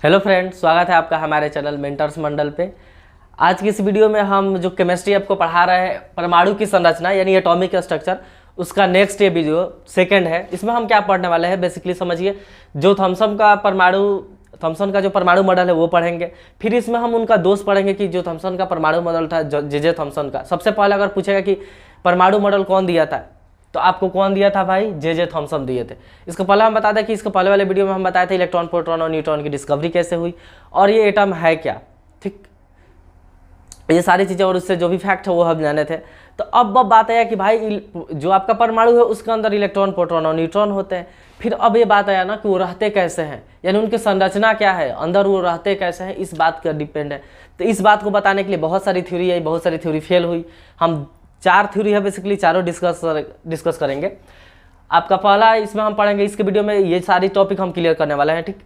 Hello friends, स्वागत है आपका हमारे चैनल मेंटर्स मंडल पे। आज की इस वीडियो में हम जो केमिस्ट्री आपको पढ़ा रहे हैं, परमाणु की संरचना यानी एटॉमिक स्ट्रक्चर, उसका नेक्स्ट ये वीडियो सेकंड है। इसमें हम क्या पढ़ने वाले हैं, बेसिकली समझिए। जो थॉमसन का जो परमाणु मॉडल है वो पढ़ेंगे। फिर इसमें हम उनका दोष पढ़ेंगे कि जो थॉमसन का परमाणु मॉडल था, जे थॉमसन का। सबसे पहले अगर पूछेगा कि परमाणु मॉडल कौन दिया था, तो आपको कौन दिया था भाई? जे थॉमसन दिए थे। इसको पहले हम बता दें कि इसको पहले वाले वीडियो में हम बताए थे इलेक्ट्रॉन, प्रोटॉन और न्यूट्रॉन की डिस्कवरी कैसे हुई और ये एटम है क्या। ठीक, ये सारी चीज़ें और उससे जो भी फैक्ट है वो हम जाने थे। तो अब बात आया कि भाई जो आपका परमाणु है उसके अंदर इलेक्ट्रॉन, प्रोटॉन और न्यूट्रॉन होते हैं। फिर अब ये बात आया ना कि वो रहते कैसे हैं, यानी उनकी संरचना क्या है, अंदर वो रहते कैसे हैं, इस बात का डिपेंड है। तो इस बात को बताने के लिए बहुत सारी थ्योरी आई, बहुत सारी थ्योरी फेल हुई। हम 4 थ्योरी है बेसिकली, चारों डिस्कस करेंगे। आपका पहला इसमें हम पढ़ेंगे, इसके वीडियो में ये सारी टॉपिक हम क्लियर करने वाले हैं। ठीक,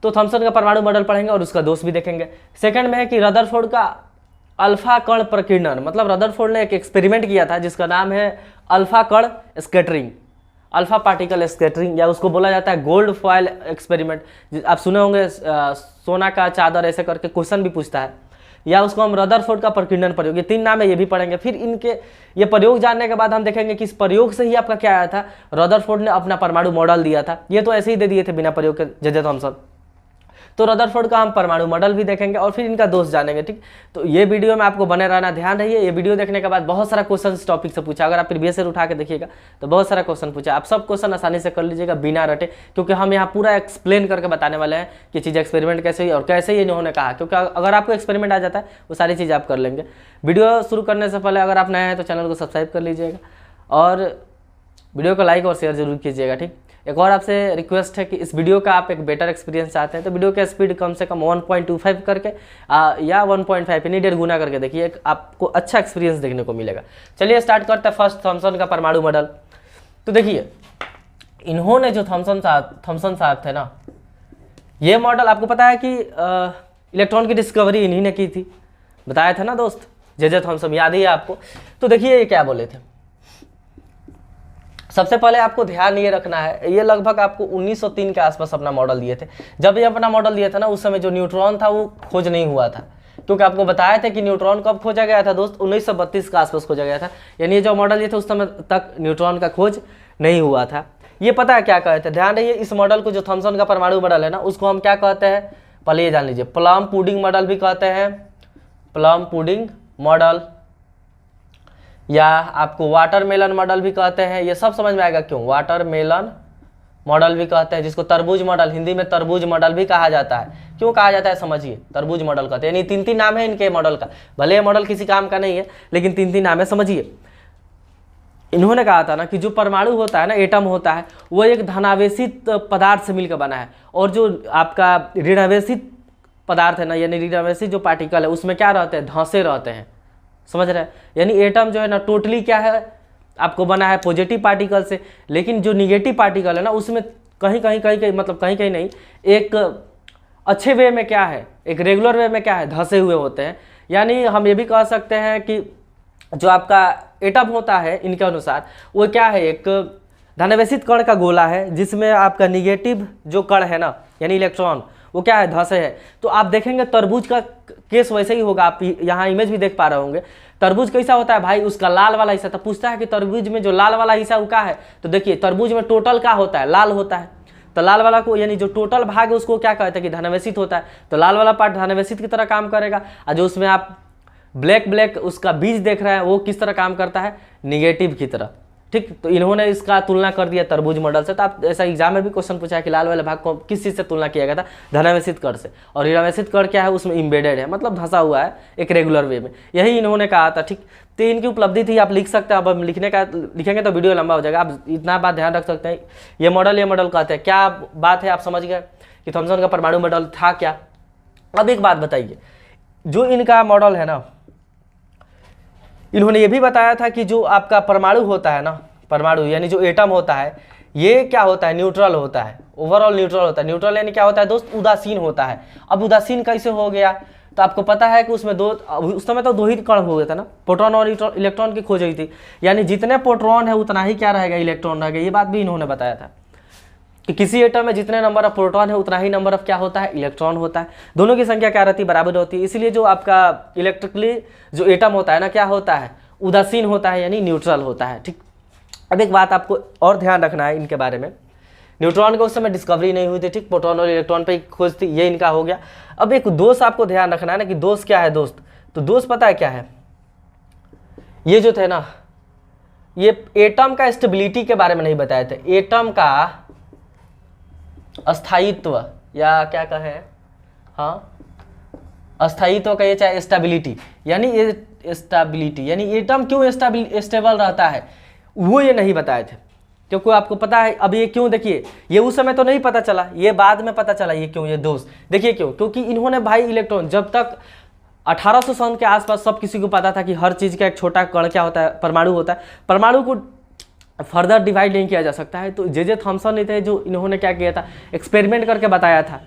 तो थॉमसन का परमाणु मॉडल पढ़ेंगे और उसका दोष भी देखेंगे। सेकंड में है कि रदरफोर्ड का अल्फा कण प्रकीर्णन, मतलब रदरफोर्ड ने एक एक्सपेरिमेंट किया था जिसका नाम है अल्फा कण स्कैटरिंग, अल्फा पार्टिकल स्कैटरिंग, या उसको बोला जाता है गोल्ड फॉयल एक्सपेरिमेंट। आप सुने होंगे सोना का चादर ऐसे करके क्वेश्चन भी पूछता है, या उसको हम रदरफोर्ड का प्रकीर्णन प्रयोग, ये 3 नाम है, ये भी पढ़ेंगे। फिर इनके ये प्रयोग जानने के बाद हम देखेंगे कि इस प्रयोग से ही आपका क्या आया था, रदरफोर्ड ने अपना परमाणु मॉडल दिया था। ये तो ऐसे ही दे दिए थे बिना प्रयोग के जे थॉमसन। तो रदरफोर्ड का हम परमाणु मॉडल भी देखेंगे और फिर इनका दोष जानेंगे। ठीक, तो ये वीडियो में आपको बने रहना, ध्यान रहिए। ये वीडियो देखने के बाद बहुत सारा क्वेश्चन इस टॉपिक से पूछा, अगर आप प्रीवियस ईयर उठा के देखिएगा तो बहुत सारा क्वेश्चन पूछा। आप सब क्वेश्चन आसानी से कर लीजिएगा बिना रटे, क्योंकि हम यहाँ पूरा एक्सप्लेन करके बताने वाले हैं कि चीज़ एक्सपेरिमेंट कैसे हुई और कैसे ये इन्होंने कहा। क्योंकि अगर आपको एक्सपेरिमेंट आ जाता है वो सारी चीज़ आप कर लेंगे। वीडियो शुरू करने से पहले अगर आप नए हैं तो चैनल को सब्सक्राइब कर लीजिएगा और वीडियो को लाइक और शेयर जरूर कीजिएगा। ठीक, एक और आपसे रिक्वेस्ट है कि इस वीडियो का आप एक बेटर एक्सपीरियंस चाहते हैं तो वीडियो का स्पीड कम से कम 1.25 करके या 1.5 यानी 1.5 गुना करके देखिए, आपको अच्छा एक्सपीरियंस देखने को मिलेगा। चलिए स्टार्ट करते हैं फर्स्ट थॉमसन का परमाणु मॉडल। तो देखिए, इन्होंने जो थॉमसन साहब थे ना, ये मॉडल आपको पता है कि इलेक्ट्रॉन की डिस्कवरी इन्हीं ने की थी, बताया था ना दोस्त, जे थॉमसन, याद ही है आपको। तो देखिए ये क्या बोले थे। सबसे पहले आपको ध्यान ये रखना है, ये लगभग आपको 1903 के आसपास अपना मॉडल दिए थे। जब ये अपना मॉडल दिया था ना, उस समय जो न्यूट्रॉन था वो खोज नहीं हुआ था, क्योंकि आपको बताया था कि न्यूट्रॉन कब खोजा गया था दोस्त, 1932 के आसपास खोजा गया था। यानी ये जो मॉडल दिए थे उस समय तक न्यूट्रॉन का खोज नहीं हुआ था। ये पता है क्या कहते हैं, ध्यान रहिए। इस मॉडल को जो थॉमसन का परमाणु मॉडल है ना, उसको हम क्या कहते हैं, पहले ये जान लीजिए। प्लम पुडिंग मॉडल भी कहते हैं, प्लम पुडिंग मॉडल, या आपको वाटरमेलन मॉडल भी कहते हैं। ये सब समझ में आएगा क्यों, वाटरमेलन मॉडल भी कहते हैं, जिसको तरबूज मॉडल, हिंदी में तरबूज मॉडल भी कहा जाता है। क्यों कहा जाता है समझिए, तरबूज मॉडल कहते हैं। यानी 3 नाम है इनके मॉडल का, भले ये मॉडल किसी काम का नहीं है लेकिन 3 नाम है, समझिए। इन्होंने कहा था ना कि जो परमाणु होता है ना, एटम होता है, वो एक धनावेशित पदार्थ से मिलकर बना है, और जो आपका ऋणावेशित पदार्थ है ना, यानी ऋणावेशित जो पार्टिकल है उसमें क्या रहते हैं, धंसे रहते हैं, समझ रहे हैं। यानी एटम जो है ना टोटली क्या है, आपको बना है पॉजिटिव पार्टिकल से, लेकिन जो निगेटिव पार्टिकल है ना उसमें कहीं कहीं नहीं, एक अच्छे वे में क्या है, एक रेगुलर वे में क्या है, धंसे हुए होते हैं। यानी हम ये भी कह सकते हैं कि जो आपका एटम होता है इनके अनुसार वो क्या है, एक धनावेशित कण का गोला है, जिसमें आपका निगेटिव जो कण है ना, यानी इलेक्ट्रॉन, वो क्या है, धंसे है। तो आप देखेंगे तरबूज का केस वैसे ही होगा, आप यहाँ इमेज भी देख पा रहे होंगे। तरबूज कैसा होता है भाई, उसका लाल वाला हिस्सा, तो पूछता है कि तरबूज में जो लाल वाला हिस्सा वो क्या है, तो देखिए तरबूज में टोटल क्या होता है, लाल होता है। तो लाल वाला को, यानी जो टोटल भाग है उसको क्या कहते हैं कि धनावेशित होता है। तो लाल वाला पार्ट धनावेशित की तरह काम करेगा, और जो उसमें आप ब्लैक उसका बीज देख रहे हैं वो किस तरह काम करता है, निगेटिव की तरह। ठीक, तो इन्होंने इसका तुलना कर दिया तरबूज मॉडल से। तो आप ऐसा एग्जाम में भी क्वेश्चन पूछा है कि लाल वाले भाग को किस चीज़ से तुलना किया गया था, धनावेशित कण से, और ऋणावेशित कण क्या है, उसमें इम्बेडेड है, मतलब धंसा हुआ है एक रेगुलर वे में, यही इन्होंने कहा था। ठीक, तो इनकी उपलब्धि थी, आप लिख सकते हैं। अब हम लिखेंगे तो वीडियो लंबा हो जाएगा, आप इतना बात ध्यान रख सकते हैं। ये मॉडल कहते हैं, क्या बात है आप समझ गए कि थॉमसन का परमाणु मॉडल था क्या। अब एक बात बताइए, जो इनका मॉडल है ना, इन्होंने ये भी बताया था कि जो आपका परमाणु होता है ना, परमाणु यानी जो एटम होता है, ये क्या होता है, न्यूट्रल होता है, ओवरऑल न्यूट्रल होता है। न्यूट्रल यानी क्या होता है दोस्त, उदासीन होता है। अब उदासीन कैसे हो गया, तो आपको पता है कि उसमें उस समय तो 2 ही कण हो गए थे ना, प्रोटॉन और इलेक्ट्रॉन की खोज हुई थी। यानी जितने प्रोटॉन है उतना ही क्या रहेगा, इलेक्ट्रॉन रहेगा। ये बात भी इन्होंने बताया था। कि किसी एटम में जितने नंबर ऑफ प्रोटॉन है उतना ही नंबर ऑफ क्या होता है, इलेक्ट्रॉन होता है। दोनों की संख्या क्या रहती है, बराबर होती है। इसीलिए जो आपका इलेक्ट्रिकली जो एटम होता है ना, क्या होता है, उदासीन होता है, यानी न्यूट्रल होता है। ठीक, अब एक बात आपको और ध्यान रखना है इनके बारे में। न्यूट्रॉन का उस समय डिस्कवरी नहीं हुई थी, ठीक, प्रोटॉन और इलेक्ट्रॉन पे खोज थी, ये इनका हो गया। अब एक दोष आपको ध्यान रखना है ना कि दोष क्या है दोस्त, तो दोष पता है क्या है, ये जो थे ना, ये एटम का स्टेबिलिटी के बारे में नहीं बताए थे, एटम का अस्थायित्व या क्या कहे, हाँ अस्थायित्व का, ये चाहे स्टेबिलिटी, यानी ये स्टेबिलिटी यानी एटम क्यों स्टेबल रहता है, वो ये नहीं बताए थे। क्योंकि आपको पता है अब ये क्यों, देखिए ये उस समय तो नहीं पता चला, ये बाद में पता चला ये क्यों, ये दोस्त देखिए क्यों, क्योंकि इन्होंने भाई इलेक्ट्रॉन, जब तक 1800 सन के आसपास सब किसी को पता था कि हर चीज़ का एक छोटा कण क्या होता है, परमाणु होता है, परमाणु को फर्दर डिवाइड नहीं किया जा सकता है। तो जे थॉमसन ने थे जो इन्होंने क्या किया था, एक्सपेरिमेंट करके बताया था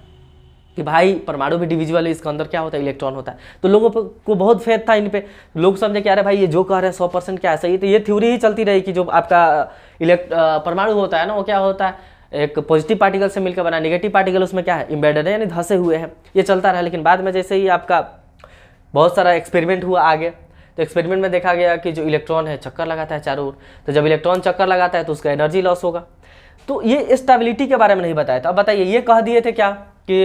कि भाई परमाणु भी डिविजिबल है, इसके अंदर क्या होता है, इलेक्ट्रॉन होता है। तो लोगों को बहुत फेथ था इन पे, लोग समझे कि अरे भाई ये जो कह रहे हैं 100% क्या है सही। तो ये थ्योरी ही चलती रही कि जो आपका परमाणु होता है ना, वो क्या होता है, एक पॉजिटिव पार्टिकल से मिलकर बना, नेगेटिव पार्टिकल उसमें क्या है, एम्बेडेड है, यानी धंसे हुए हैं। ये चलता रहा, लेकिन बाद में जैसे ही आपका बहुत सारा एक्सपेरिमेंट हुआ आगे, तो एक्सपेरिमेंट में देखा गया कि जो इलेक्ट्रॉन है चक्कर लगाता है चारों ओर, तो जब इलेक्ट्रॉन चक्कर लगाता है तो उसका एनर्जी लॉस होगा। तो ये स्टेबिलिटी के बारे में नहीं बताया था। अब बताइए, ये कह दिए थे क्या कि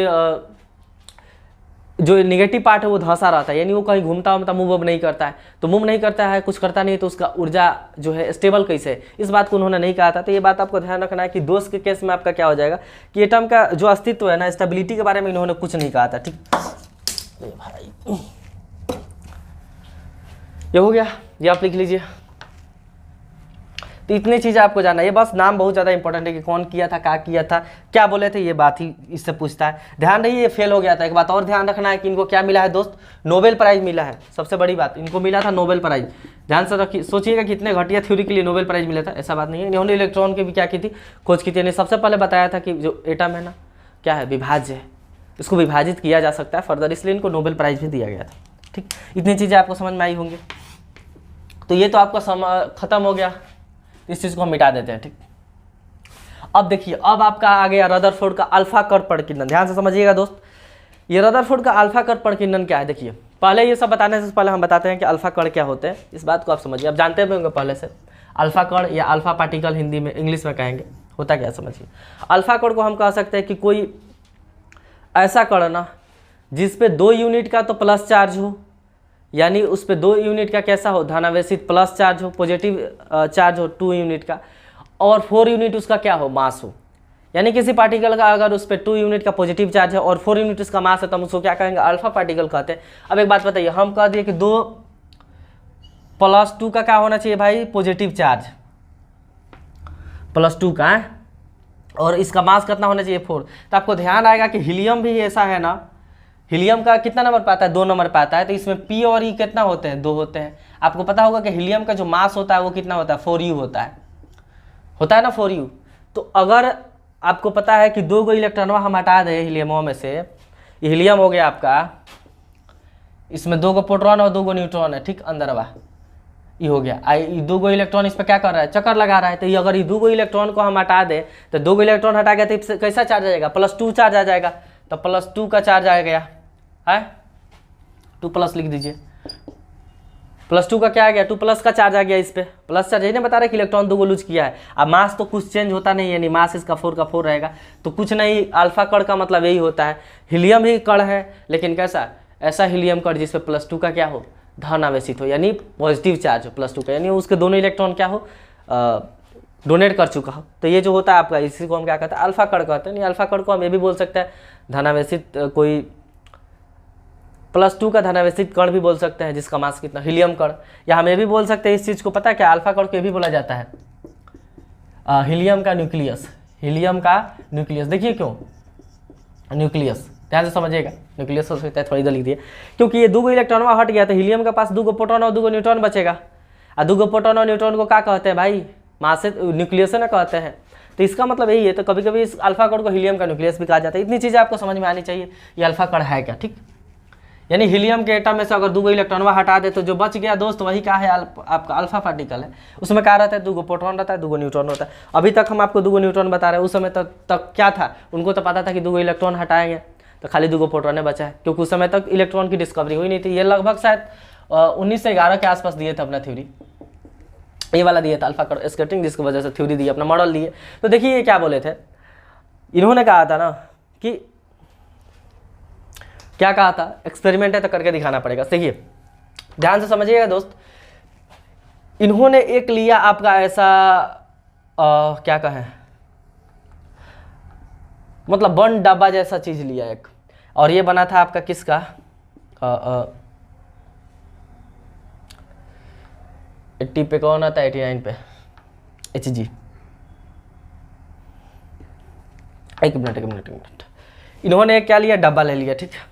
जो नेगेटिव पार्ट है वो धंसा रहता है, यानी वो कहीं घूमता घूमता मूव नहीं करता है। तो मूव नहीं करता है, कुछ करता नहीं, तो उसका ऊर्जा जो है स्टेबल कैसे है, इस बात को उन्होंने नहीं कहा था। तो ये बात आपको ध्यान रखना है कि दोष के केस में आपका क्या हो जाएगा कि एटम का जो अस्तित्व है ना, स्टेबिलिटी के बारे में इन्होंने कुछ नहीं कहा था। ठीक, भाई ये हो गया, ये आप लिख लीजिए। तो इतनी चीज़ें आपको जानना है, ये बस नाम बहुत ज़्यादा इंपॉर्टेंट है कि कौन किया था, क्या किया था, क्या बोले थे, ये बात ही इससे पूछता है। ध्यान रहिए, ये फेल हो गया था। एक बात और ध्यान रखना है कि इनको क्या मिला है दोस्त, नोबेल प्राइज़ मिला है। सबसे बड़ी बात, इनको मिला था नोबेल प्राइज़। ध्यान से रखिए, सोचिएगा कि इतने घटिया थ्योरी के लिए नोबेल प्राइज़ मिला था, ऐसा बात नहीं है। इन्होंने इलेक्ट्रॉन की भी क्या की थी, खोज की थी। इन्हें सबसे पहले बताया था कि जो एटम है ना, क्या है, विभाज्य है, इसको विभाजित किया जा सकता है फर्दर, इसलिए इनको नोबेल प्राइज़ भी दिया गया था। ठीक, इतनी चीज़ें आपको समझ में आई होंगी। तो ये तो आपका खत्म हो गया, इस चीज़ को हम मिटा देते हैं। ठीक, अब देखिए, अब आपका आ गया रदरफोर्ड का अल्फा कण प्रकीर्णन। ध्यान से समझिएगा दोस्त, ये रदरफोर्ड का अल्फा कण प्रकीर्णन क्या है। देखिए, पहले ये सब बताने से पहले हम बताते हैं कि अल्फा कण क्या होते हैं, इस बात को आप समझिए। आप जानते भी होंगे पहले से, अल्फा कण या अल्फा पार्टिकल हिंदी में, इंग्लिश में कहेंगे, होता क्या समझिए। अल्फा कण को हम कह सकते हैं कि कोई ऐसा कण ना जिस पे 2 यूनिट का तो प्लस चार्ज हो, यानी उस पर 2 यूनिट का कैसा हो, धनावेशित प्लस चार्ज हो, पॉजिटिव चार्ज हो 2 यूनिट का, और 4 यूनिट उसका क्या हो, मास हो। यानी किसी पार्टिकल का अगर उस पर 2 यूनिट का पॉजिटिव चार्ज है और 4 यूनिट उसका मास है, तो हम उसको क्या कहेंगे, अल्फा पार्टिकल कहते हैं। अब एक बात बताइए, हम कह दिए कि 2 + 2 का क्या होना चाहिए भाई, पॉजिटिव चार्ज, +2 का है, और इसका मास कितना होना चाहिए, 4। तो आपको ध्यान आएगा कि हीलियम भी ऐसा है ना, हीलियम का कितना नंबर पाता है, 2 नंबर पाता है। तो इसमें P और E कितना होते हैं, 2 होते हैं। आपको पता होगा कि हीलियम का जो मास होता है वो कितना होता है, 4U होता है ना, 4U। तो अगर आपको पता है कि 2 इलेक्ट्रॉनवा हम हटा दें हीलियमों में से, ये हीलियम हो गया आपका, इसमें 2 प्रोटॉन और 2 न्यूट्रॉन है, ठीक, अंदरवा ये हो गया। 2 इलेक्ट्रॉन इस पर क्या कर रहा है, चक्कर लगा रहा है। तो ये अगर ये 2 इलेक्ट्रॉन को हम हटा दें, तो 2 इलेक्ट्रॉन हटा गया तो कैसा चार्ज आ जाएगा, +2 चार्ज आ जाएगा। तो +2 का चार्ज आ गया है, 2+ लिख दीजिए, +2 का क्या आ गया, 2+ का चार्ज आ गया। इस पे प्लस चार्ज, यही ना बता रहे कि इलेक्ट्रॉन 2 लूज किया है। अब मास तो कुछ चेंज होता नहीं है, यानी मास इसका 4 का 4 रहेगा, तो कुछ नहीं। अल्फा कण का मतलब यही होता है, हीलियम ही कण है, लेकिन कैसा, ऐसा हीलियम कण जिसपे +2 का क्या हो, धन आवेशित हो, यानी पॉजिटिव चार्ज हो +2 का, यानी उसके दोनों इलेक्ट्रॉन क्या हो, डोनेट कर चुका हो। तो ये जो होता है आपका, इसी को हम क्या कहते हैं, अल्फा कण कहते हैं। नहीं, अल्फा कण को हम ये भी बोल सकते हैं धनावेशित, कोई +2 का धनावेशित कण भी बोल सकते हैं, जिसका मास कितना, हीलियम कण। या हम ये भी बोल सकते हैं इस चीज़ को, पता है क्या, अल्फा कण को ये भी बोला जाता है हीलियम का न्यूक्लियस, हीलियम का न्यूक्लियस। देखिए क्यों न्यूक्लियस, ध्यान से समझिएगा, न्यूक्लियस हो सकता है, थोड़ी इधर लिख दिए, क्योंकि ये 2 इलेक्ट्रॉन हट गया तो हीलियम के पास 2 प्रोटॉन और 2 न्यूट्रॉन बचेगा। और 2 प्रोटॉन और न्यूट्रॉन को क्या कहते हैं भाई, मास से न्यूक्लियस ना कहते हैं। तो इसका मतलब यही है। तो कभी कभी इस अल्फा कण को हीलियम का न्यूक्लियस भी कहा जाता है। इतनी चीज़ें आपको समझ में आनी चाहिए, ये अल्फा कण है क्या। ठीक, यानी हीलियम के एटम में से अगर 2 इलेक्ट्रॉनवा हटा दे तो जो बच गया दोस्त वही क्या है, आपका अल्फा पार्टिकल है। उसमें क्या रहता है, 2 प्रोटॉन रहता है, 2 न्यूट्रॉन होता है। अभी तक हम आपको 2 न्यूट्रॉन बता रहे हैं, उस समय तक क्या था, उनको तो पता था कि 2 इलेक्ट्रॉन हटाएंगे तो खाली 2 प्रोटॉन बचा है, क्योंकि उस समय तक इलेक्ट्रॉन की डिस्कवरी हुई नहीं थी। ये लगभग शायद 1911 के आसपास दिए थे अपना थ्योरी, ये वाला दिया था अल्फा स्कैटरिंग, जिसकी वजह से थ्योरी दी, अपना मॉडल दिए। तो देखिए ये क्या बोले थे, इन्होंने कहा था ना कि क्या कहा था, एक्सपेरिमेंट है तो करके दिखाना पड़ेगा। देखिए ध्यान से समझिएगा दोस्त, इन्होंने एक लिया आपका ऐसा क्या कहें, मतलब बन डब्बा जैसा चीज लिया एक, और ये बना था आपका किसका, 80 पे कौन आता है, 89 पे HG। एक मिनट, इन्होंने क्या लिया, डब्बा ले लिया, ठीक है।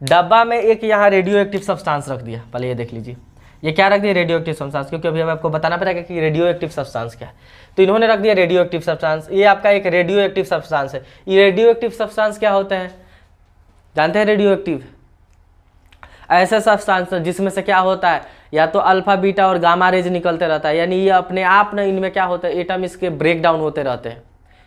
डब्बा में एक यहाँ रेडियो एक्टिव सब्सटेंस रख दिया, पहले ये देख लीजिए, ये क्या रख दिया, रेडियो एक्टिव सब्सटेंस, क्योंकि अभी हमें आपको बताना पड़ेगा कि रेडियो एक्टिव सब्सटेंस क्या है। तो इन्होंने रख दिया रेडियो एक्टिव सब्सटेंस, ये आपका एक रेडियो एक्टिव सब्सटेंस है। ये रेडियो एक्टिव सब्सटेंस क्या होते हैं, जानते हैं, रेडियो एक्टिव ऐसे सब्सटेंस जिसमें से क्या होता है, या तो अल्फा बीटा और गामा रेज निकलते रहता है, यानी ये अपने आप ना इनमें क्या होता है, एटम इसके ब्रेक डाउन होते रहते हैं,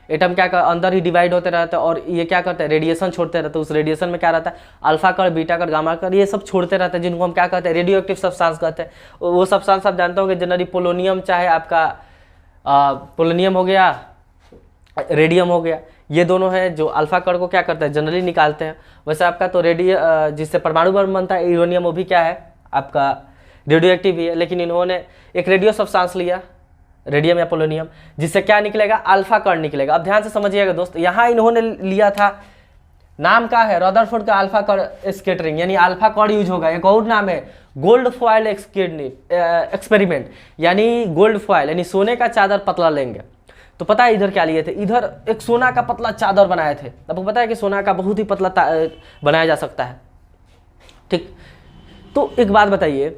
एटम क्या कर अंदर ही डिवाइड होते रहते हैं, और ये क्या करते हैं, रेडिएशन छोड़ते रहते हैं। उस रेडिएशन में क्या रहता है, अल्फा कण, बीटा कण, गामा कण, ये सब छोड़ते रहते हैं, जिनको हम क्या कहते हैं, रेडियो एक्टिव सब्सटेंस कहते हैं। वो सब्सटेंस आप जानते होंगे जनरली पोलोनियम, चाहे आपका पोलोनियम हो गया, रेडियम हो गया, ये दोनों हैं जो अल्फा कण को क्या करते हैं, जनरली निकालते हैं। वैसे आपका तो जिससे परमाणु बम बनता है यूरेनियम, वो भी क्या है आपका रेडियो एक्टिव ही है। लेकिन इन्होंने एक रेडियो सब्सटेंस लिया, रेडियम या पोलोनियम, जिससे क्या निकलेगा, अल्फा कण निकलेगा। अब ध्यान से समझिएगा दोस्त, यहाँ इन्होंने लिया था, नाम क्या है, रदरफोर्ड का अल्फा कण स्कैटरिंग, यानी अल्फा कण यूज होगा। एक और नाम है गोल्ड फॉयल एक्सपेरिमेंट, यानी गोल्ड फॉयल यानी सोने का चादर पतला लेंगे। तो पता है इधर क्या लिए थे, इधर एक सोना का पतला चादर बनाए थे। आपको पता है कि सोना का बहुत ही पतला बनाया जा सकता है, ठीक। तो एक बात बताइए,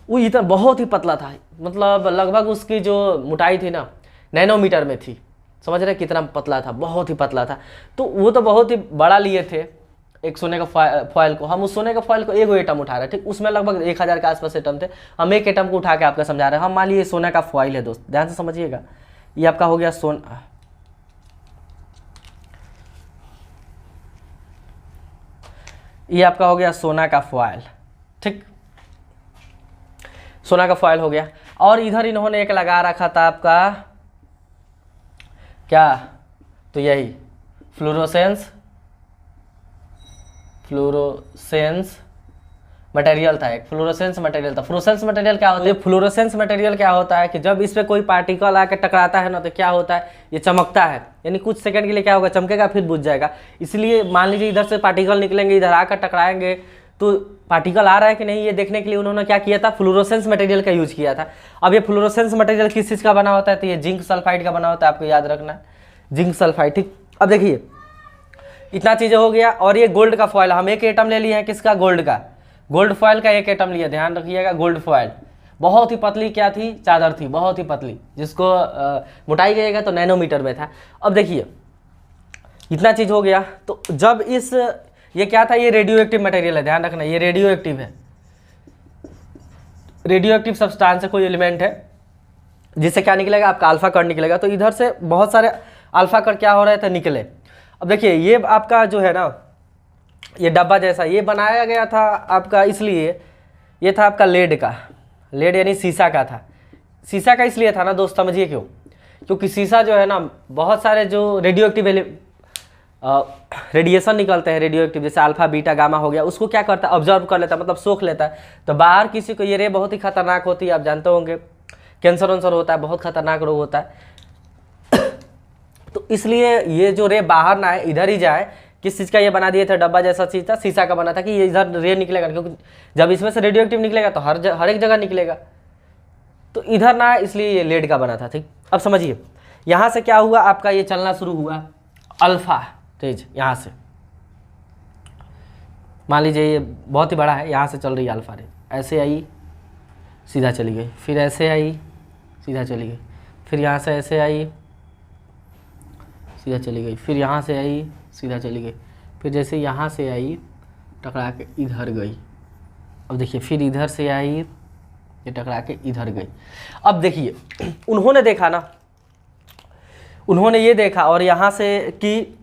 वो इतना बहुत ही पतला था, मतलब लगभग उसकी जो मोटाई थी ना, नैनोमीटर में थी, समझ रहे कितना पतला था, बहुत ही पतला था। तो वो तो बहुत ही बड़ा लिए थे एक सोने का फॉयल को। हम उस सोने का फॉयल को एक एटम उठा रहे हैं, ठीक, उसमें लगभग 1000 के आसपास एटम थे। हम एक एटम को उठा के आपका समझा रहे हैं। हम मान लीजिए सोने का फॉयल है दोस्त, ध्यान से समझिएगा, ये आपका हो गया ये आपका हो गया सोना का फॉयल, ठीक, सोना का फॉयल हो गया। और इधर इन्होंने एक लगा रखा था आपका क्या, तो यही फ्लोरोसेंस मटेरियल था, एक फ्लोरोसेंस मटेरियल था। फ्लोरोसेंस मटेरियल क्या होता है, फ्लोरोसेंस मटेरियल क्या होता है कि जब इस पे कोई पार्टिकल आकर टकराता है ना, तो क्या होता है, ये चमकता है, यानी कुछ सेकंड के लिए क्या होगा, चमकेगा, फिर बुझ जाएगा। इसलिए मान लीजिए इधर से पार्टिकल निकलेंगे, इधर आकर टकराएंगे, तो पार्टिकल आ रहा है कि नहीं ये देखने के लिए उन्होंने क्या किया था, फ्लोरोसेंस मटेरियल का यूज किया था। अब ये फ्लोरोसेंस मटेरियल किस चीज़ का बना होता है, तो ये जिंक सल्फाइड का बना होता है, आपको याद रखना है, जिंक सल्फाइड, ठीक। अब देखिए इतना चीज़ें हो गया। और ये गोल्ड का फॉयल, हम एक एटम ले लिए हैं, किसका, गोल्ड का, गोल्ड फॉयल का एक एटम लिया, ध्यान रखिएगा, गोल्ड फॉयल बहुत ही पतली क्या थी, चादर थी, बहुत ही पतली, जिसको मोटाई गएगा तो नैनोमीटर में था। अब देखिए इतना चीज़ हो गया। तो जब ये क्या था, ये रेडियो एक्टिव मटेरियल है, ध्यान रखना, ये रेडियो एक्टिव है, रेडियो एक्टिव सब्सटेंस है, कोई एलिमेंट है, जिससे क्या निकलेगा, आपका अल्फा कण निकलेगा। तो इधर से बहुत सारे अल्फा कण क्या हो रहे थे, निकले। अब देखिए ये आपका जो है ना, ये डब्बा जैसा ये बनाया गया था आपका, इसलिए ये था आपका लेड का, लेड यानी शीशा का था। शीशा का इसलिए था ना दोस्त, समझिए क्यों, क्योंकि शीशा जो है ना, बहुत सारे जो रेडियो एक्टिव रेडिएशन निकलते हैं, रेडियो एक्टिव, जैसे अल्फा बीटा गामा हो गया, उसको क्या करता है, ऑब्जर्व कर लेता है, मतलब सोख लेता है। तो बाहर किसी को ये रे बहुत ही खतरनाक होती है, आप जानते होंगे, कैंसर वंसर होता है, बहुत खतरनाक रोग होता है। तो इसलिए ये जो रे बाहर ना आए, इधर ही जाए। किस चीज़ का ये बना दिए थे, डब्बा जैसा चीज़ था, शीशा का बना था, कि ये इधर रे निकलेगा, क्योंकि जब इसमें से रेडियो एक्टिव निकलेगा तो हर एक जगह निकलेगा, तो इधर ना आए, इसलिए ये लेड का बना था, ठीक। अब समझिए यहाँ से क्या हुआ, आपका ये चलना शुरू हुआ, अल्फा तेज, यहाँ से मान लीजिए ये बहुत ही बड़ा है, यहाँ से चल रही है अल्फा रे, ऐसे आई सीधा चली गई, फिर ऐसे आई सीधा चली गई, फिर यहाँ से ऐसे आई सीधा चली गई, फिर यहाँ से आई सीधा चली गई, फिर जैसे यहाँ से आई टकरा के इधर गई, अब देखिए फिर इधर से आई, ये टकरा के इधर गई। अब देखिए उन्होंने देखा ना, उन्होंने ये देखा और यहाँ से कि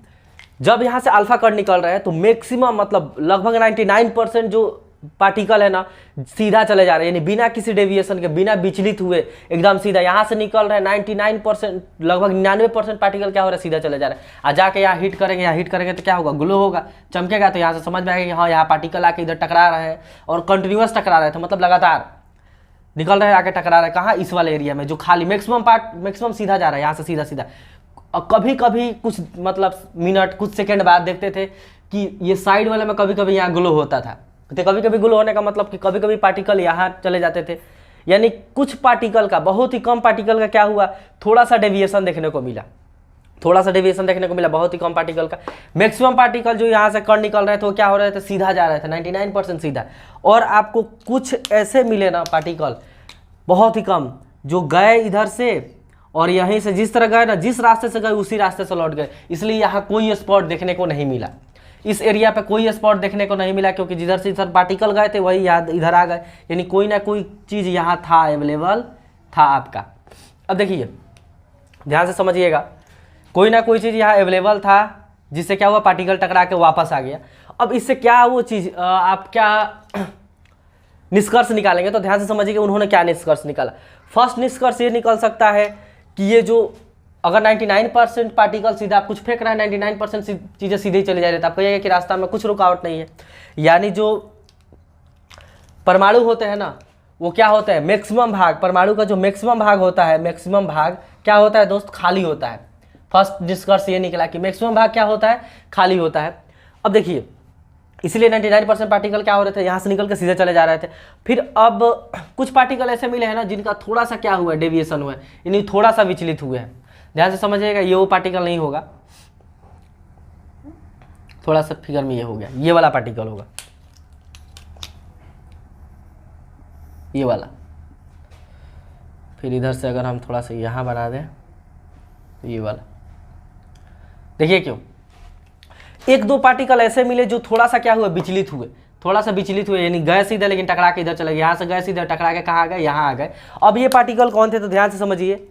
जब यहाँ से अल्फा कण निकल रहे हैं तो मैक्सिमम मतलब लगभग 99% जो पार्टिकल है ना सीधा चले जा रहे हैं, यानी बिना किसी डेविएशन के, बिना विचलित हुए एकदम सीधा यहाँ से निकल रहे हैं। 99% लगभग 99% पार्टिकल क्या हो रहा है, सीधा चले जा रहे हैं। और जाके यहाँ हिट करेंगे, यहाँ हिट करेंगे तो क्या होगा, ग्लो होगा, चमकेगा। तो यहाँ से समझ में आएगा कि हाँ यहाँ पार्टिकल आके इधर टकरा रहे हैं और कंटिन्यूस टकरा रहे थे, मतलब लगातार निकल रहे हैं, आके टकरा रहे हैं। कहाँ, इस वाले एरिया में जो खाली मैक्सिमम सीधा जा रहा है, यहाँ से सीधा सीधा। और कभी कभी कुछ मतलब मिनट कुछ सेकंड बाद देखते थे कि ये साइड वाले में कभी कभी यहाँ ग्लो होता था। तो कभी कभी ग्लो होने का मतलब कि कभी कभी पार्टिकल यहाँ चले जाते थे, यानी कुछ पार्टिकल का, बहुत ही कम पार्टिकल का क्या हुआ, थोड़ा सा डेविएशन देखने को मिला, थोड़ा सा डेविएशन देखने को मिला, बहुत ही कम पार्टिकल का। मैक्सिमम पार्टिकल जो यहाँ से कण निकल रहे थे वो क्या हो रहे थे, सीधा जा रहे थे, 99% सीधा। और आपको कुछ ऐसे मिले ना पार्टिकल बहुत ही कम, जो गए इधर से और यहीं से जिस तरह गए ना, जिस रास्ते से गए उसी रास्ते से लौट गए। इसलिए यहाँ कोई स्पॉट देखने को नहीं मिला, इस एरिया पे कोई स्पॉट देखने को नहीं मिला, क्योंकि जिधर से इधर पार्टिकल गए थे वही याद इधर आ गए, यानी कोई ना कोई चीज़ यहाँ था, अवेलेबल था आपका। अब देखिए ध्यान से समझिएगा, कोई ना कोई चीज़ यहाँ अवेलेबल था जिससे क्या हुआ, पार्टिकल टकरा के वापस आ गया। अब इससे क्या वो चीज़ आप क्या निष्कर्ष निकालेंगे, तो ध्यान से समझिए उन्होंने क्या निष्कर्ष निकाला। फर्स्ट निष्कर्ष ये निकल सकता है कि ये जो अगर 99% पार्टिकल सीधा कुछ फेंक रहा है, 99% चीज़ें सीधे ही चली जा रही है, तो आप कहिएगा कि रास्ता में कुछ रुकावट नहीं है। यानी जो परमाणु होते हैं ना वो क्या होता है, मैक्सिमम भाग, परमाणु का जो मैक्सिमम भाग होता है, मैक्सिमम भाग क्या होता है दोस्त, खाली होता है। फर्स्ट निष्कर्ष ये निकला कि मैक्सिमम भाग क्या होता है, खाली होता है। अब देखिए इसलिए 99% पार्टिकल क्या हो रहे थे, यहाँ से निकल के सीधे चले जा रहे थे। फिर अब कुछ पार्टिकल ऐसे मिले हैं ना जिनका थोड़ा सा क्या हुआ है, डेविएशन हुआ है, यानी थोड़ा सा विचलित हुए हैं। ध्यान से समझिएगा, ये वो पार्टिकल नहीं होगा, थोड़ा सा फिगर में ये हो गया, ये वाला पार्टिकल होगा, ये वाला। फिर इधर से अगर हम थोड़ा सा यहाँ बना दें तो ये वाला, देखिए क्यों, एक दो पार्टिकल ऐसे मिले जो थोड़ा सा क्या हुए, विचलित हुए, थोड़ा सा विचलित हुए, यानी गए सीधे लेकिन टकरा के इधर चले गए, यहाँ से गए सीधे टकरा के कहाँ आ गए, यहाँ आ गए। अब ये पार्टिकल कौन थे, तो ध्यान से समझिए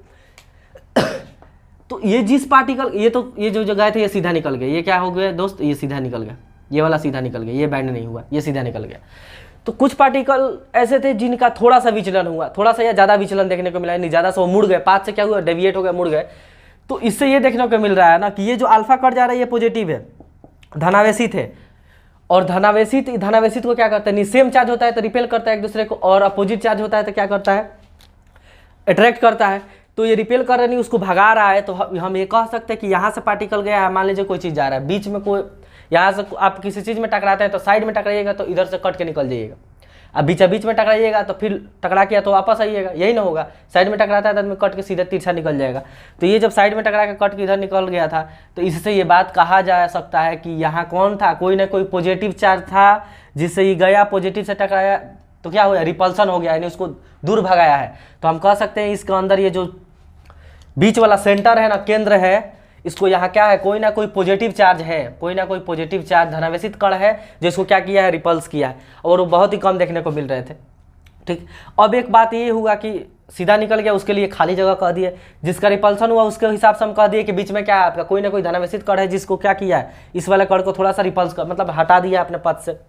तो ये जिस पार्टिकल, ये जो गए थे ये सीधा निकल गए, ये क्या हो गया दोस्त, ये सीधा निकल गया, ये वाला सीधा निकल गया, ये बैंड नहीं हुआ, ये सीधा निकल गया। तो कुछ पार्टिकल ऐसे थे जिनका थोड़ा सा विचलन हुआ, थोड़ा सा या ज़्यादा विचलन देखने को मिला, नहीं ज़्यादा सा वो मुड़ गए, पाथ से क्या हुआ, डेविएट हो गए, मुड़ गए। तो इससे ये देखने को मिल रहा है ना कि ये जो अल्फा कट जा रहा है ये पॉजिटिव है, धनावेशित है। और धनावेशित को क्या करता है, सेम चार्ज होता है तो रिपेल करता है एक दूसरे को, और अपोजिट चार्ज होता है तो क्या करता है, अट्रैक्ट करता है। तो ये रिपेल कर रहा नहीं, उसको भगा रहा है। तो हम ये कह सकते हैं कि यहाँ से पार्टिकल गया है, मान लीजिए कोई चीज़ जा रहा है, बीच में कोई, यहाँ से आप किसी चीज़ में टकराते हैं तो साइड में टकराइएगा तो इधर से कट के निकल जाइएगा, अब बीच में टकराइएगा तो फिर टकरा किया तो वापस आइएगा, यही ना होगा। साइड में टकराता है तो आदमी कट के सीधा तिरछा निकल जाएगा। तो ये जब साइड में टकरा के कट के इधर निकल गया था, तो इससे ये बात कहा जा सकता है कि यहाँ कौन था, कोई ना कोई पॉजिटिव चार्ज था जिससे ये गया, पॉजिटिव से टकराया तो क्या हुआ, रिपल्सन हो गया, यानी उसको दूर भगाया है। तो हम कह सकते हैं इसके अंदर ये जो बीच वाला सेंटर है ना, केंद्र है, इसको यहाँ क्या है, कोई ना कोई पॉजिटिव चार्ज है, कोई ना कोई पॉजिटिव चार्ज धनावेशित कण है जो इसको क्या किया है, रिपल्स किया है, और वो बहुत ही कम देखने को मिल रहे थे। ठीक, अब एक बात ये हुआ कि सीधा निकल गया, उसके लिए खाली जगह कह दिए, जिसका रिपल्सन हुआ उसके हिसाब से हम कह दिए कि बीच में क्या है आपका, कोई ना कोई धनावेशित कण है जिसको क्या किया है, इस वाले कण को थोड़ा सा रिपल्स कर, मतलब हटा दिया अपने पथ से।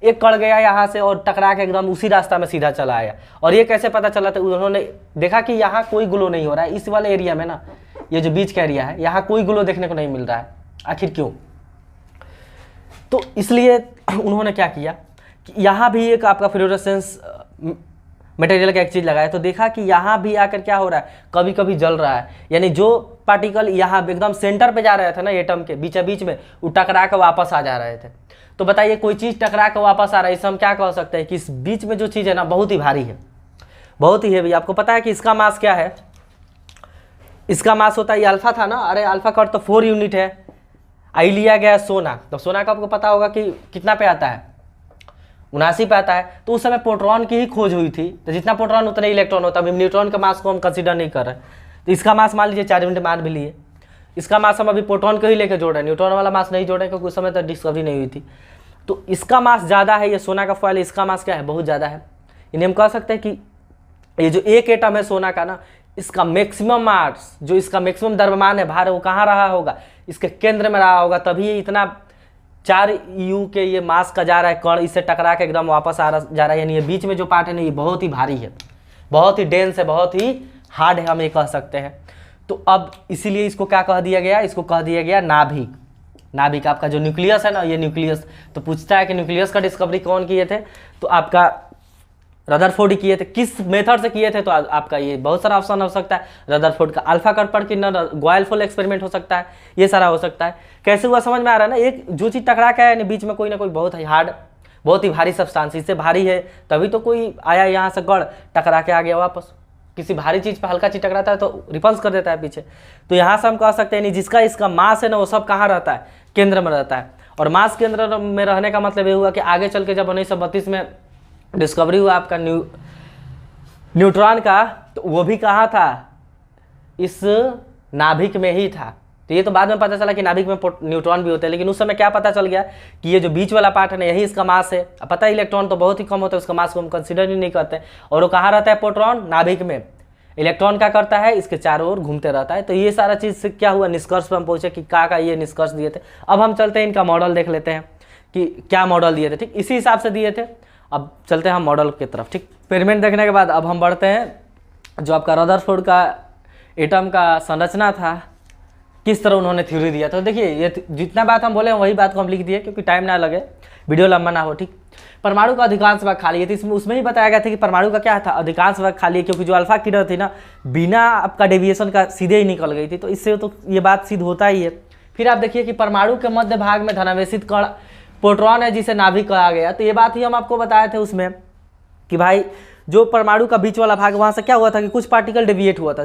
एक कण गया यहाँ से और टकरा के एकदम उसी रास्ता में सीधा चला आया। और ये कैसे पता चला, तो उन्होंने देखा कि यहाँ कोई ग्लो नहीं हो रहा है, इस वाले एरिया में ना, ये जो बीच का एरिया है, यहाँ कोई ग्लो देखने को नहीं मिल रहा है। आखिर क्यों, तो इसलिए उन्होंने क्या किया कि यहाँ भी एक आपका फ्लोरोसेंस मटेरियल का एक चीज़ लगाया, तो देखा कि यहाँ भी आकर क्या हो रहा है, कभी कभी जल रहा है। यानी जो पार्टिकल यहाँ एकदम सेंटर पे जा रहे थे ना, एटम के बीच में, वो टकरा कर वापस आ जा रहे थे। तो बताइए कोई चीज़ टकरा कर वापस आ रहा है, इससे हम क्या कह सकते हैं कि इस बीच में जो चीज़ है ना बहुत ही भारी है, बहुत ही हैवी। आपको पता है कि इसका मास क्या है, इसका मास होता है, ये अल्फा था ना, अरे अल्फा कट तो 4 यूनिट है, आई लिया गया सोना, तो सोना का आपको पता होगा कि कितना पे आता है, 79 पे आता है। तो उस समय प्रोटॉन की ही खोज हुई थी, तो जितना प्रोटॉन उतना इलेक्ट्रॉन होता है। अभी न्यूट्रॉन के मास को हम कंसीडर नहीं कर रहे, तो इसका मास मान लीजिए 4 यूनिट मान भी लिए, इसका मास हम अभी प्रोटॉन को ही लेकर जोड़ रहे हैं, न्यूट्रॉन वाला मास नहीं जोड़ रहे क्योंकि उस समय तक डिस्कवरी नहीं हुई थी। तो इसका मास ज़्यादा है, ये सोना का फॉयल, इसका मास क्या है, बहुत ज़्यादा है। इन्हें हम कह सकते हैं कि ये जो एक एटम है सोना का ना, इसका मैक्सिमम मास, जो इसका मैक्सिमम द्रव्यमान है, भार है, वो कहाँ रहा होगा, इसके केंद्र में रहा होगा, तभी ये इतना 4U के ये मास का जा रहा है कण, इससे टकरा के एकदम वापस जा रहा है। यानी ये बीच में जो पार्ट है ना, ये बहुत ही भारी है, बहुत ही डेंस है, बहुत ही हार्ड है, हम ये कह सकते हैं। तो अब इसीलिए इसको क्या कह दिया गया, इसको कह दिया गया नाभिक। नाभिक आपका जो न्यूक्लियस है ना, ये न्यूक्लियस, तो पूछता है कि न्यूक्लियस का डिस्कवरी कौन किए थे, तो आपका रदरफोर्ड किए थे। किस मेथड से किए थे, तो आपका ये बहुत सारा ऑप्शन हो सकता है। रदरफोर्ड का अल्फा कर्पण किरणन, ग्वाइलफोल एक्सपेरिमेंट हो सकता है, ये सारा हो सकता है। कैसे हुआ समझ में आ रहा है ना, एक जो चीज़ टकरा के है बीच में कोई ना कोई बहुत ही हार्ड, बहुत ही भारी सब्सटेंस, इससे भारी है तभी तो कोई आया यहाँ से गड़ टकरा के आ गया वापस। किसी भारी चीज़ पर हल्का चीज टकराता है तो रिपल्स कर देता है पीछे। तो यहाँ से हम कह सकते हैं नहीं, जिसका इसका मास है ना, वो सब कहाँ रहता है, केंद्र में रहता है। और मास केंद्र में रहने का मतलब ये हुआ कि आगे चल के जब 1932 में डिस्कवरी हुआ आपका न्यूट्रॉन का, तो वो भी कहाँ था, इस नाभिक में ही था। तो ये तो बाद में पता चला कि नाभिक में न्यूट्रॉन भी होते हैं, लेकिन उस समय क्या पता चल गया कि ये जो बीच वाला पार्ट है ना, यही इसका मास है। अब पता है इलेक्ट्रॉन तो बहुत ही कम होता है, उसका मास को हम कंसीडर ही नहीं करते। और वो कहाँ रहता है, प्रोटॉन, नाभिक में। इलेक्ट्रॉन क्या करता है, इसके चारों ओर घूमते रहता है। तो ये सारा चीज़ से क्या हुआ, निष्कर्ष पर हम पहुंचे कि का ये निष्कर्ष दिए थे। अब हम चलते हैं इनका मॉडल देख लेते हैं कि क्या मॉडल दिए थे, ठीक, इसी हिसाब से दिए थे। अब चलते हैं हम मॉडल की तरफ, ठीक। एक्सपेरिमेंट देखने के बाद अब हम बढ़ते हैं जो आपका रदरफोर्ड का एटम का संरचना था, किस तरह उन्होंने थ्योरी दिया। तो देखिए, ये जितना बात हम बोले वही बात को हम लिख दिए, क्योंकि टाइम ना लगे, वीडियो लंबा ना हो, ठीक। परमाणु का अधिकांश भाग खाली है, तो इसमें उसमें ही बताया गया था कि परमाणु का क्या था, अधिकांश भाग खाली है, क्योंकि जो अल्फा किरण थी ना, बिना आपका डेविएशन का सीधे ही निकल गई थी। तो इससे तो ये बात सिद्ध होता ही है। फिर आप देखिए कि परमाणु के मध्य भाग में धनावेशित कण प्रोटॉन है, जिसे नाभिक कहा गया। तो ये बात ही हम आपको बताए थे उसमें कि भाई जो परमाणु का बीच वाला भाग, वहाँ से क्या हुआ था कि कुछ पार्टिकल डेविएट हुआ था,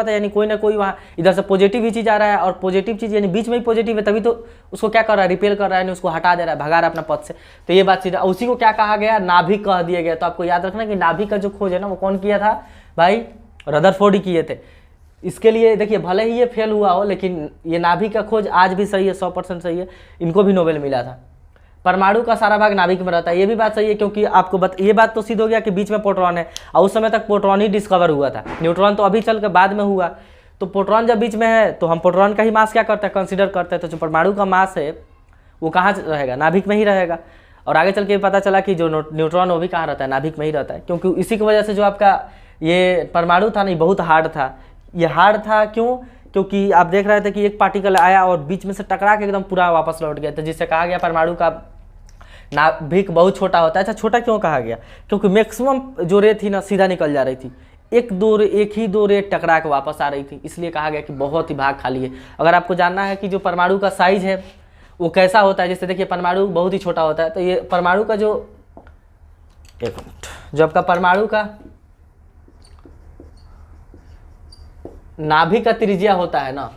यानी कोई ना कोई वहाँ इधर से पॉजिटिव ही चीज़ आ रहा है, और पॉजिटिव चीज़ यानी बीच में ही पॉजिटिव है, तभी तो उसको क्या कर रहा है, रिपेल कर रहा है, उसको हटा दे रहा है, भगा रहा है अपना पथ से। तो ये बात सीधा उसी को क्या कहा गया, नाभिक कह दिया गया। तो आपको याद रखना कि नाभिक का जो खोज है ना, वो कौन किया था भाई, रदरफोर्ड ही किए थे। इसके लिए देखिए, भले ही ये फेल हुआ हो, लेकिन ये नाभिक का खोज आज भी सही है, 100% सही है। इनको भी नोबेल मिला था। परमाणु का सारा भाग नाभिक में रहता है, ये भी बात सही है, क्योंकि आपको ये बात तो सिद्ध हो गया कि बीच में प्रोटॉन है, और उस समय तक प्रोटॉन ही डिस्कवर हुआ था। न्यूट्रॉन तो अभी चल के बाद में हुआ। तो प्रोटॉन जब बीच में है, तो हम प्रोटॉन का ही मास क्या करते हैं, कंसीडर करते हैं। तो जो परमाणु का मास है वो कहाँ रहेगा, नाभिक में ही रहेगा। और आगे चल के पता चला कि जो न्यूट्रॉन वो भी कहाँ रहता है, नाभिक में ही रहता है, क्योंकि इसी की वजह से जो आपका ये परमाणु था नहीं, बहुत हार्ड था। ये हार्ड था क्यों, क्योंकि आप देख रहे थे कि एक पार्टिकल आया और बीच में से टकरा के एकदम पूरा वापस लौट गया। तो जिससे कहा गया परमाणु का नाभिक बहुत छोटा होता है। अच्छा, छोटा क्यों कहा गया, क्योंकि मैक्सिमम जो रे थी ना, सीधा निकल जा रही थी, एक ही दो रे टकरा के वापस आ रही थी, इसलिए कहा गया कि बहुत ही भाग खाली है। अगर आपको जानना है कि जो परमाणु का साइज है वो कैसा होता है, जैसे देखिए परमाणु बहुत ही छोटा होता है। तो ये परमाणु का जो, एक मिनट, जो आपका परमाणु का नाभिक का त्रिज्या होता है ना,